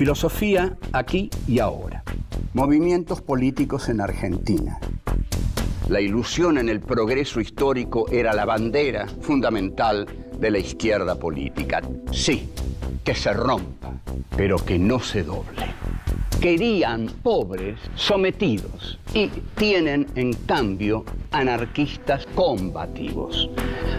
Filosofía aquí y ahora. Movimientos políticos en Argentina. La ilusión en el progreso histórico era la bandera fundamental de la izquierda política. Sí, que se rompa, pero que no se doble. Querían pobres sometidos y tienen, en cambio, anarquistas combativos.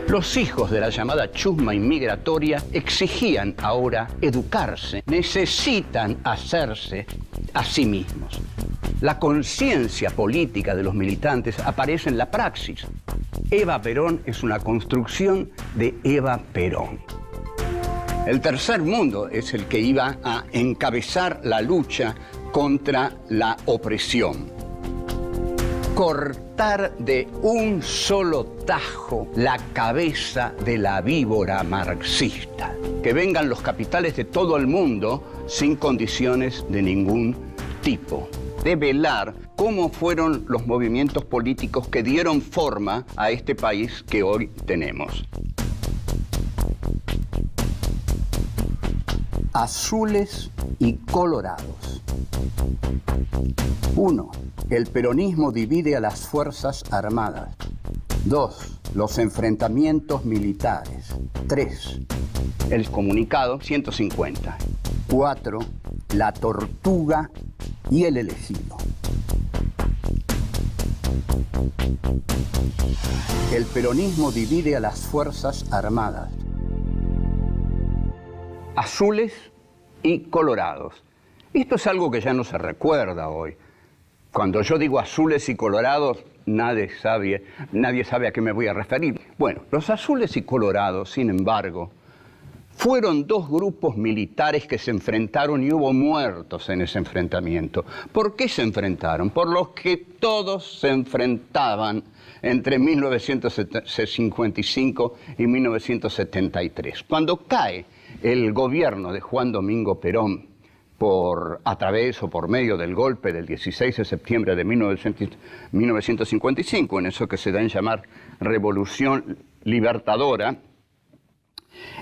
Los hijos de la llamada chusma inmigratoria exigían ahora educarse, necesitan hacerse a sí mismos. La conciencia política de los militantes aparece en la praxis. Eva Perón es una construcción de Eva Perón. El tercer mundo es el que iba a encabezar la lucha contra la opresión. Cortar de un solo tajo la cabeza de la víbora marxista. Que vengan los capitales de todo el mundo sin condiciones de ningún tipo. Develar cómo fueron los movimientos políticos que dieron forma a este país que hoy tenemos. Azules y colorados. 1. El peronismo divide a las Fuerzas Armadas. 2. Los enfrentamientos militares. 3. El comunicado 150. 4. La tortuga y el elegido. El peronismo divide a las Fuerzas Armadas. Azules y colorados. Esto es algo que ya no se recuerda hoy. Cuando yo digo azules y colorados, nadie sabe a qué me voy a referir. Bueno, los azules y colorados, sin embargo, fueron dos grupos militares que se enfrentaron y hubo muertos en ese enfrentamiento. ¿Por qué se enfrentaron? Por los que todos se enfrentaban entre 1955 y 1973. Cuando cae el gobierno de Juan Domingo Perón a través o por medio del golpe del 16 de septiembre de 1955, en eso que se da en llamar Revolución Libertadora,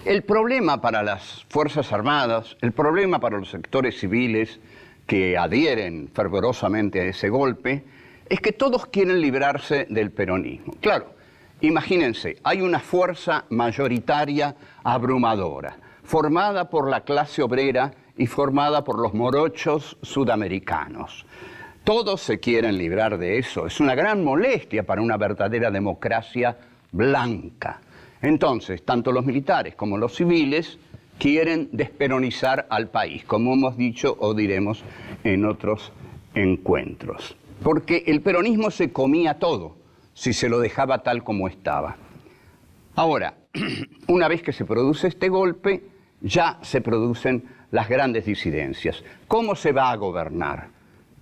el problema para las Fuerzas Armadas, el problema para los sectores civiles que adhieren fervorosamente a ese golpe, es que todos quieren librarse del peronismo. Claro, imagínense, hay una fuerza mayoritaria abrumadora, formada por la clase obrera y formada por los morochos sudamericanos. Todos se quieren librar de eso. Es una gran molestia para una verdadera democracia blanca. Entonces, tanto los militares como los civiles quieren desperonizar al país, como hemos dicho o diremos en otros encuentros. Porque el peronismo se comía todo si se lo dejaba tal como estaba. Ahora, una vez que se produce este golpe, ya se producen las grandes disidencias. ¿Cómo se va a gobernar?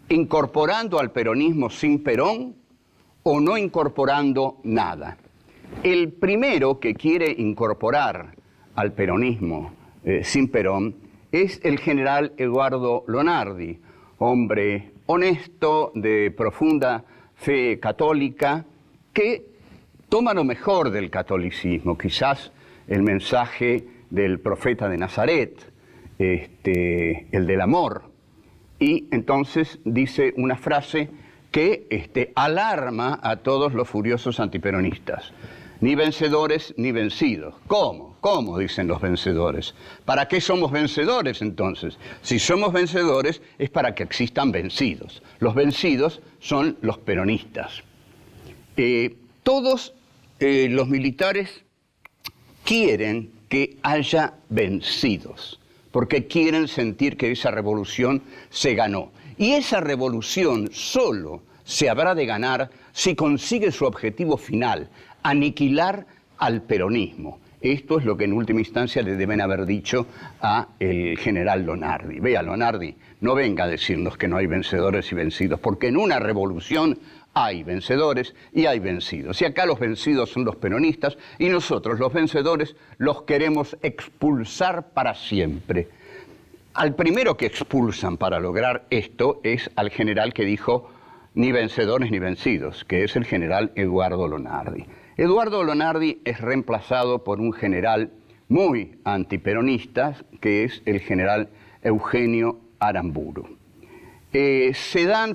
¿Incorporando al peronismo sin Perón o no incorporando nada? El primero que quiere incorporar al peronismo sin Perón es el general Eduardo Lonardi, hombre honesto, de profunda fe católica, que toma lo mejor del catolicismo, quizás el mensaje del profeta de Nazaret, el del amor, y entonces dice una frase que alarma a todos los furiosos antiperonistas. Ni vencedores ni vencidos. ¿Cómo? ¿Cómo? Dicen los vencedores. ¿Para qué somos vencedores entonces? Si somos vencedores es para que existan vencidos. Los vencidos son los peronistas. Todos los militares quieren que haya vencidos, porque quieren sentir que esa revolución se ganó. Y esa revolución solo se habrá de ganar si consigue su objetivo final, aniquilar al peronismo. Esto es lo que en última instancia le deben haber dicho a el general Lonardi. Vea, Lonardi, no venga a decirnos que no hay vencedores y vencidos, porque en una revolución hay vencedores y hay vencidos. Y acá los vencidos son los peronistas y nosotros, los vencedores, los queremos expulsar para siempre. Al primero que expulsan para lograr esto es al general que dijo ni vencedores ni vencidos, que es el general Eduardo Lonardi. Eduardo Lonardi es reemplazado por un general muy antiperonista, que es el general Eugenio Aramburu.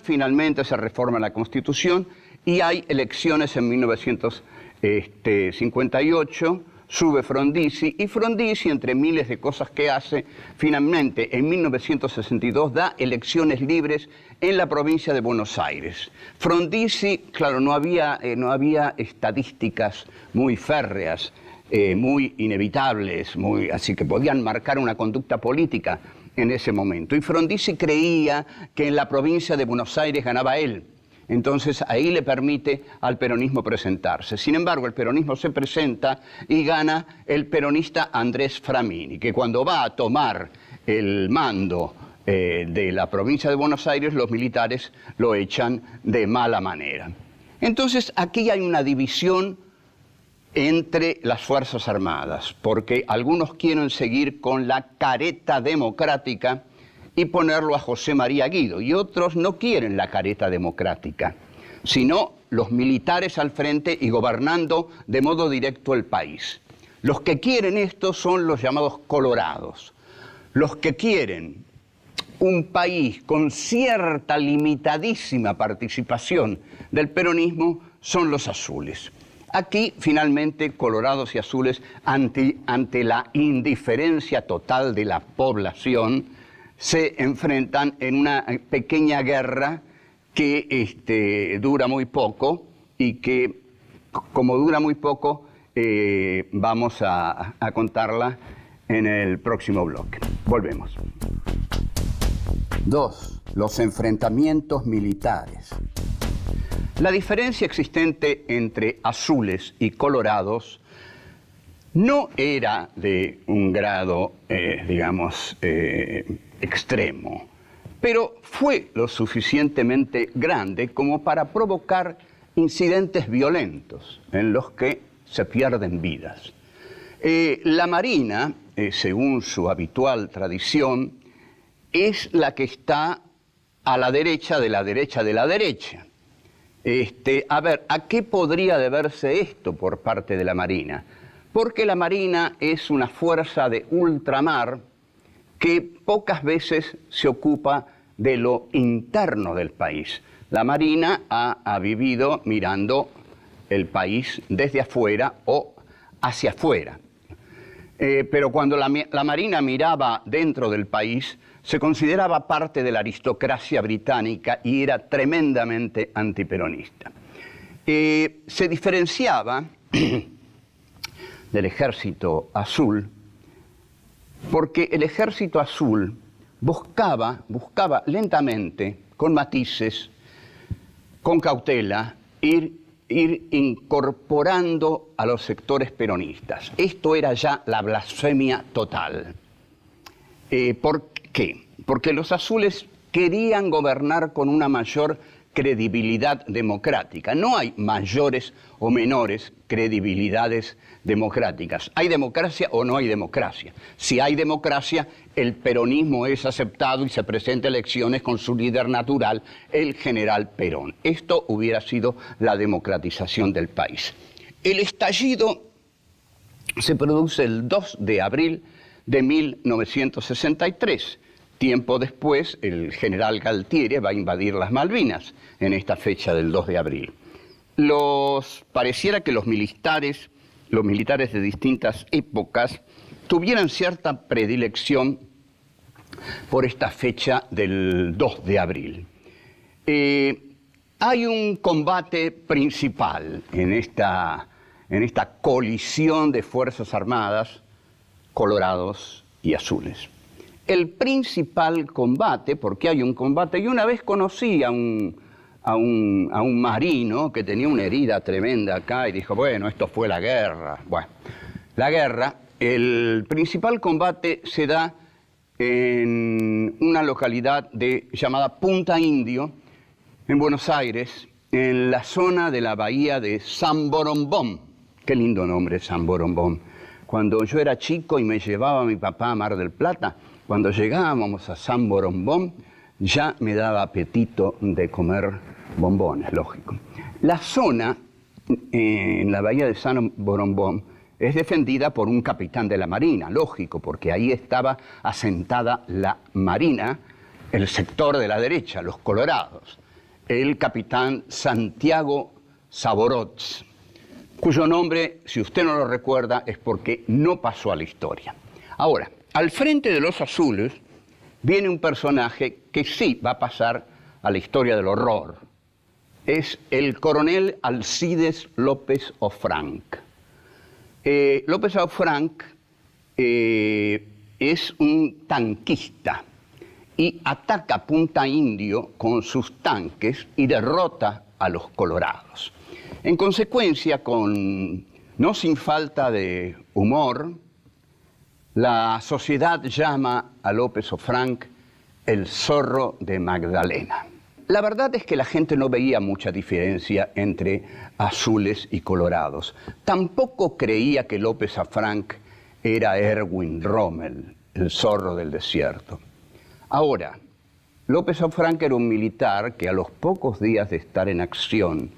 Finalmente se reforma la Constitución y hay elecciones en 1958, sube Frondizi, y Frondizi, entre miles de cosas que hace, finalmente en 1962 da elecciones libres en la provincia de Buenos Aires. Frondizi, claro, no había estadísticas muy férreas, muy inevitables, así que podían marcar una conducta política en ese momento. Y Frondizi creía que en la provincia de Buenos Aires ganaba él. Entonces ahí le permite al peronismo presentarse. Sin embargo, el peronismo se presenta y gana el peronista Andrés Framini, que cuando va a tomar el mando de la provincia de Buenos Aires, los militares lo echan de mala manera. Entonces aquí hay una división entre las Fuerzas Armadas, porque algunos quieren seguir con la careta democrática y ponerlo a José María Guido, y otros no quieren la careta democrática, sino los militares al frente y gobernando de modo directo el país. Los que quieren esto son los llamados colorados. Los que quieren un país con cierta limitadísima participación del peronismo son los azules. Aquí, finalmente, colorados y azules, ante la indiferencia total de la población, se enfrentan en una pequeña guerra que dura muy poco y que, como dura muy poco, vamos a contarla en el próximo bloque. Volvemos. 2. Los enfrentamientos militares. La diferencia existente entre azules y colorados no era de un grado, extremo, pero fue lo suficientemente grande como para provocar incidentes violentos en los que se pierden vidas. La Marina, según su habitual tradición, es la que está a la derecha de la derecha de la derecha. ¿A qué podría deberse esto por parte de la Marina? Porque la Marina es una fuerza de ultramar que pocas veces se ocupa de lo interno del país. La Marina ha vivido mirando el país desde afuera o hacia afuera. Pero cuando la Marina miraba dentro del país, se consideraba parte de la aristocracia británica y era tremendamente antiperonista. Se diferenciaba del ejército azul porque el ejército azul buscaba lentamente, con matices, con cautela, ir incorporando a los sectores peronistas. Esto era ya la blasfemia total. ¿Por qué? Porque los azules querían gobernar con una mayor credibilidad democrática. No hay mayores o menores credibilidades democráticas. ¿Hay democracia o no hay democracia? Si hay democracia, el peronismo es aceptado y se presenta a elecciones con su líder natural, el general Perón. Esto hubiera sido la democratización del país. El estallido se produce el 2 de abril de 1963. Tiempo después, el general Galtieri va a invadir las Malvinas en esta fecha del 2 de abril. Pareciera que los militares de distintas épocas tuvieran cierta predilección por esta fecha del 2 de abril. Hay un combate principal en esta colisión de fuerzas armadas, colorados y azules. El principal combate, porque hay un combate, y una vez conocí a un marino que tenía una herida tremenda acá y dijo, bueno, esto fue la guerra. Bueno, la guerra, el principal combate se da en una localidad llamada Punta Indio, en Buenos Aires, en la zona de la bahía de San Borombón. Qué lindo nombre, San Borombón. Cuando yo era chico y me llevaba mi papá a Mar del Plata, cuando llegábamos a San Borombón, ya me daba apetito de comer bombones, lógico. La zona en la bahía de San Borombón es defendida por un capitán de la Marina, lógico, porque ahí estaba asentada la Marina el sector de la derecha, los colorados, el capitán Santiago Saborotz, cuyo nombre, si usted no lo recuerda, es porque no pasó a la historia. Ahora, al frente de los azules viene un personaje que sí va a pasar a la historia del horror. Es el coronel Alcides López Ofranc. López Ofranc es un tanquista y ataca Punta Indio con sus tanques y derrota a los colorados. En consecuencia, no sin falta de humor, la sociedad llama a López Ofranc el zorro de Magdalena. La verdad es que la gente no veía mucha diferencia entre azules y colorados. Tampoco creía que López Ofranc era Erwin Rommel, el zorro del desierto. Ahora, López Ofranc era un militar que a los pocos días de estar en acción,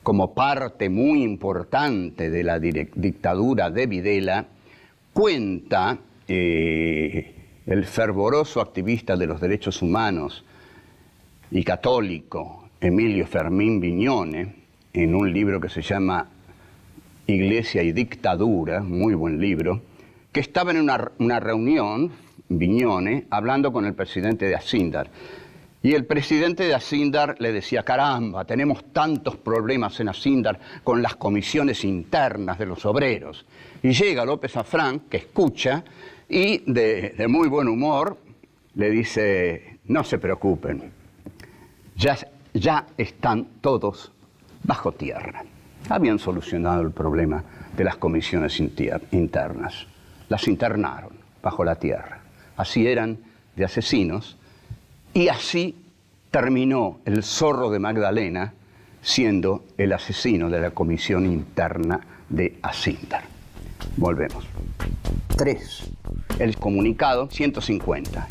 como parte muy importante de la dictadura de Videla, cuenta el fervoroso activista de los derechos humanos y católico Emilio Fermín Viñone, en un libro que se llama Iglesia y Dictadura, muy buen libro, que estaba en una reunión, Viñone, hablando con el presidente de Acíndar. Y el presidente de Acíndar le decía, caramba, tenemos tantos problemas en Acíndar con las comisiones internas de los obreros. Y llega López Ofranc, que escucha, y de muy buen humor le dice, no se preocupen, ya están todos bajo tierra. Habían solucionado el problema de las comisiones internas. Las internaron bajo la tierra. Así eran de asesinos. Y así terminó el zorro de Magdalena siendo el asesino de la comisión interna de Acíndar. Volvemos. 3. El comunicado 150.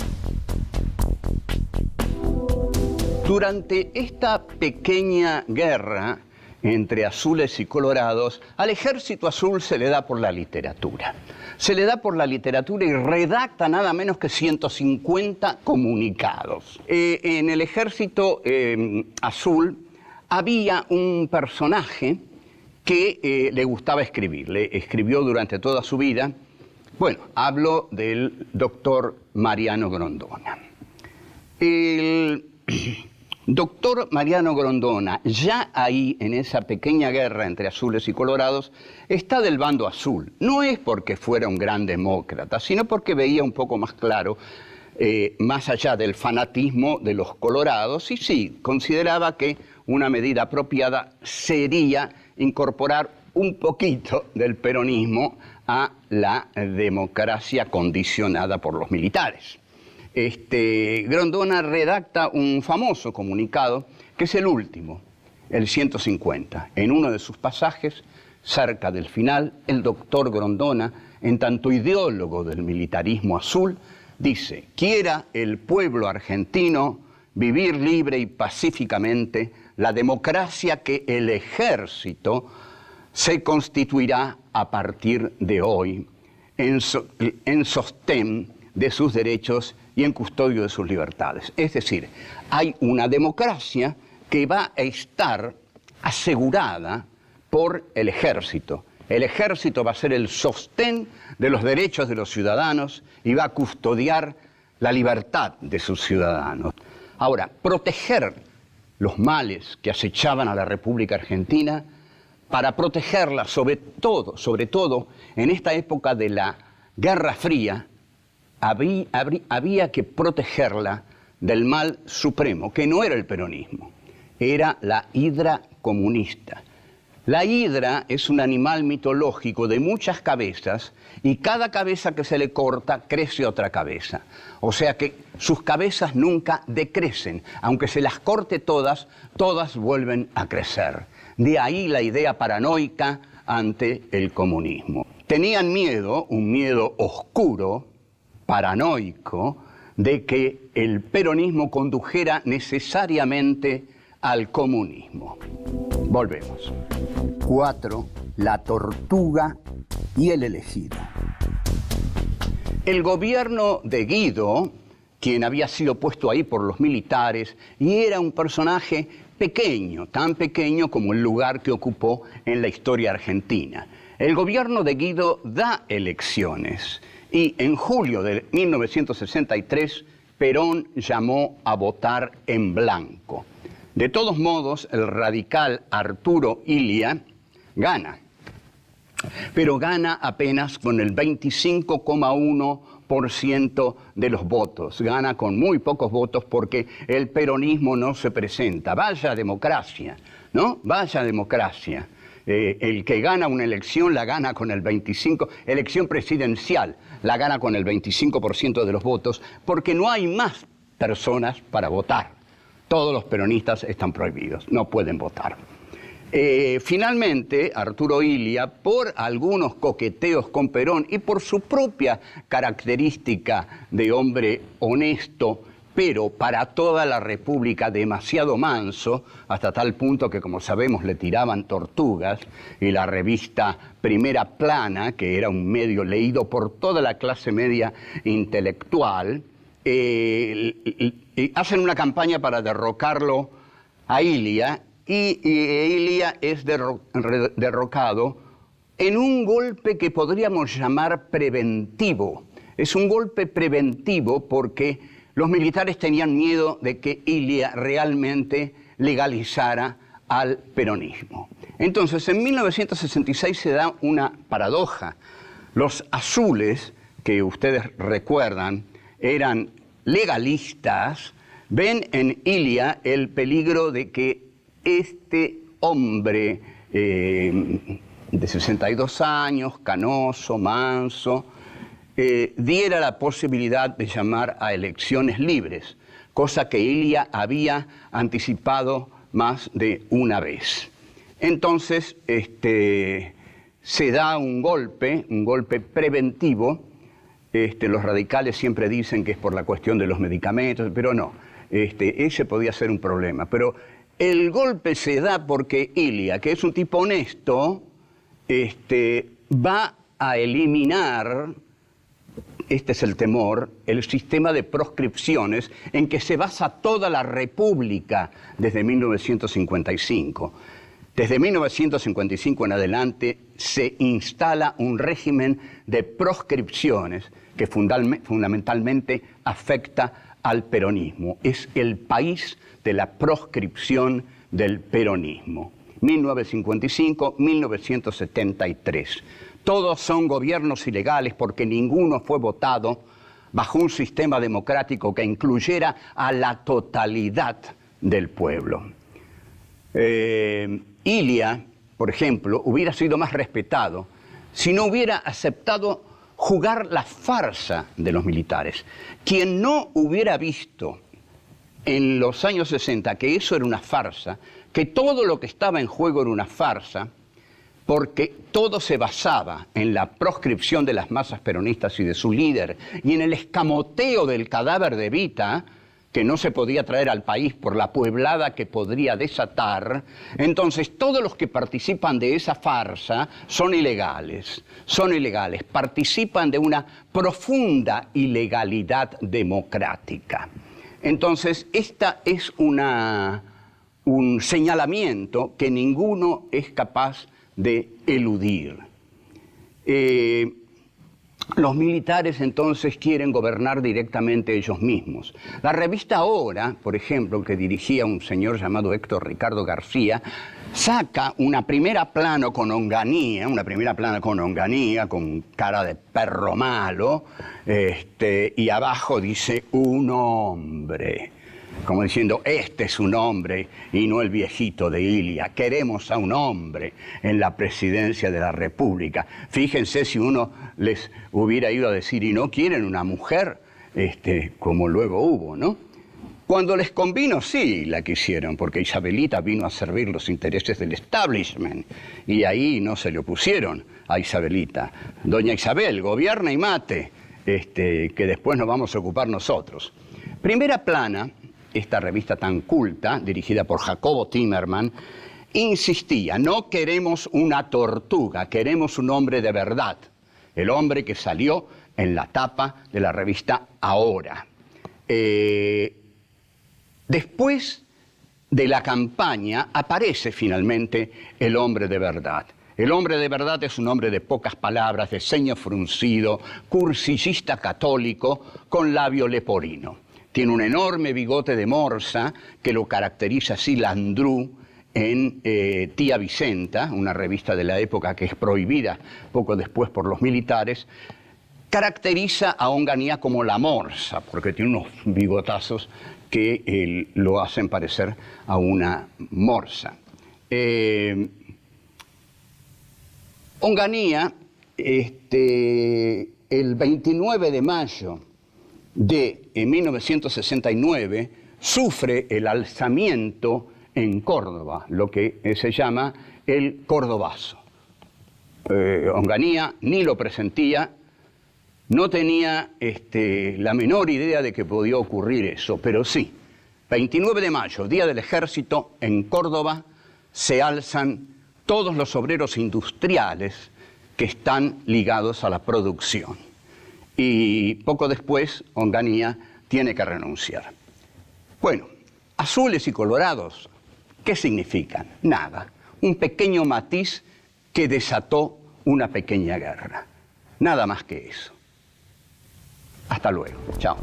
Durante esta pequeña guerra entre azules y colorados, al ejército azul se le da por la literatura. Se le da por la literatura y redacta nada menos que 150 comunicados. En el ejército azul había un personaje que le gustaba escribir. Le escribió durante toda su vida. Bueno, hablo del doctor Mariano Grondona. El doctor Mariano Grondona, ya ahí en esa pequeña guerra entre azules y colorados, está del bando azul. No es porque fuera un gran demócrata, sino porque veía un poco más claro, más allá del fanatismo de los colorados, y sí, consideraba que una medida apropiada sería incorporar un poquito del peronismo a la democracia condicionada por los militares. Grondona redacta un famoso comunicado, que es el último, el 150. En uno de sus pasajes, cerca del final, el doctor Grondona, en tanto ideólogo del militarismo azul, dice: quiera el pueblo argentino vivir libre y pacíficamente la democracia que el ejército se constituirá a partir de hoy en sostén de sus derechos y en custodio de sus libertades. Es decir, hay una democracia que va a estar asegurada por el ejército. El ejército va a ser el sostén de los derechos de los ciudadanos y va a custodiar la libertad de sus ciudadanos. Ahora, proteger los males que acechaban a la República Argentina, para protegerla sobre todo en esta época de la Guerra Fría, había que protegerla del mal supremo, que no era el peronismo, era la hidra comunista. La hidra es un animal mitológico de muchas cabezas y cada cabeza que se le corta crece otra cabeza. O sea que sus cabezas nunca decrecen. Aunque se las corte todas, todas vuelven a crecer. De ahí la idea paranoica ante el comunismo. Tenían miedo, un miedo oscuro, paranoico, de que el peronismo condujera necesariamente al comunismo. Volvemos. 4. La tortuga y el elegido. El gobierno de Guido quien había sido puesto ahí por los militares, y era un personaje pequeño, tan pequeño como el lugar que ocupó en la historia argentina. El gobierno de Guido da elecciones y en julio de 1963 Perón llamó a votar en blanco. De todos modos, el radical Arturo Illia gana, pero gana apenas con el 25,1% de los votos. Gana con muy pocos votos porque el peronismo no se presenta. Vaya democracia, ¿no? Vaya democracia. El que gana una elección la gana con el 25%, elección presidencial la gana con el 25% de los votos, porque no hay más personas para votar. Todos los peronistas están prohibidos, no pueden votar. Finalmente, Arturo Illia, por algunos coqueteos con Perón y por su propia característica de hombre honesto, pero para toda la República demasiado manso, hasta tal punto que, como sabemos, le tiraban tortugas, y la revista Primera Plana, que era un medio leído por toda la clase media intelectual, hacen una campaña para derrocarlo a Illia, y Illia es derrocado en un golpe que podríamos llamar preventivo. Es un golpe preventivo porque los militares tenían miedo de que Illia realmente legalizara al peronismo. Entonces, en 1966 se da una paradoja. Los azules, que ustedes recuerdan, eran legalistas, ven en Illia el peligro de que este hombre de 62 años, canoso, manso, diera la posibilidad de llamar a elecciones libres, cosa que Illia había anticipado más de una vez. Entonces, se da un golpe preventivo. Los radicales siempre dicen que es por la cuestión de los medicamentos, pero no, ese podía ser un problema. Pero el golpe se da porque Illia, que es un tipo honesto, va a eliminar, este es el temor, el sistema de proscripciones en que se basa toda la República desde 1955. Desde 1955 en adelante se instala un régimen de proscripciones que fundamentalmente afecta al peronismo. Es el país de la proscripción del peronismo. 1955-1973. Todos son gobiernos ilegales porque ninguno fue votado bajo un sistema democrático que incluyera a la totalidad del pueblo. Illia, por ejemplo, hubiera sido más respetado si no hubiera aceptado jugar la farsa de los militares. Quien no hubiera visto en los años 60 que eso era una farsa, que todo lo que estaba en juego era una farsa, porque todo se basaba en la proscripción de las masas peronistas y de su líder, y en el escamoteo del cadáver de Evita, que no se podía traer al país por la pueblada que podría desatar. Entonces todos los que participan de esa farsa son ilegales, participan de una profunda ilegalidad democrática. Entonces esta es un señalamiento que ninguno es capaz de eludir. Los militares entonces quieren gobernar directamente ellos mismos. La revista Ahora, por ejemplo, que dirigía un señor llamado Héctor Ricardo García, saca una primera plana con Onganía, con cara de perro malo, y abajo dice un hombre, como diciendo, este es un hombre y no el viejito de Illia. Queremos a un hombre en la presidencia de la República. Fíjense si uno les hubiera ido a decir, y no quieren una mujer, como luego hubo, ¿no? Cuando les convino, sí la quisieron, porque Isabelita vino a servir los intereses del establishment, y ahí no se le opusieron a Isabelita. Doña Isabel, gobierna y mate, que después nos vamos a ocupar nosotros. Primera Plana, esta revista tan culta, dirigida por Jacobo Timerman, insistía, no queremos una tortuga, queremos un hombre de verdad. El hombre que salió en la tapa de la revista Ahora. Después de la campaña aparece finalmente el hombre de verdad. El hombre de verdad es un hombre de pocas palabras, de ceño fruncido, cursillista católico, con labio leporino. Tiene un enorme bigote de morsa que lo caracteriza así Landru en Tía Vicenta, una revista de la época que es prohibida poco después por los militares. Caracteriza a Onganía como la morsa, porque tiene unos bigotazos que lo hacen parecer a una morsa. Onganía, el 29 de mayo de 1969, sufre el alzamiento en Córdoba, lo que se llama el Cordobazo. Onganía ni lo presentía, no tenía la menor idea de que podía ocurrir eso, pero sí, 29 de mayo, Día del Ejército, en Córdoba se alzan todos los obreros industriales que están ligados a la producción. Y poco después, Onganía tiene que renunciar. Bueno, azules y colorados, ¿qué significan? Nada. Un pequeño matiz que desató una pequeña guerra. Nada más que eso. Hasta luego. Chao.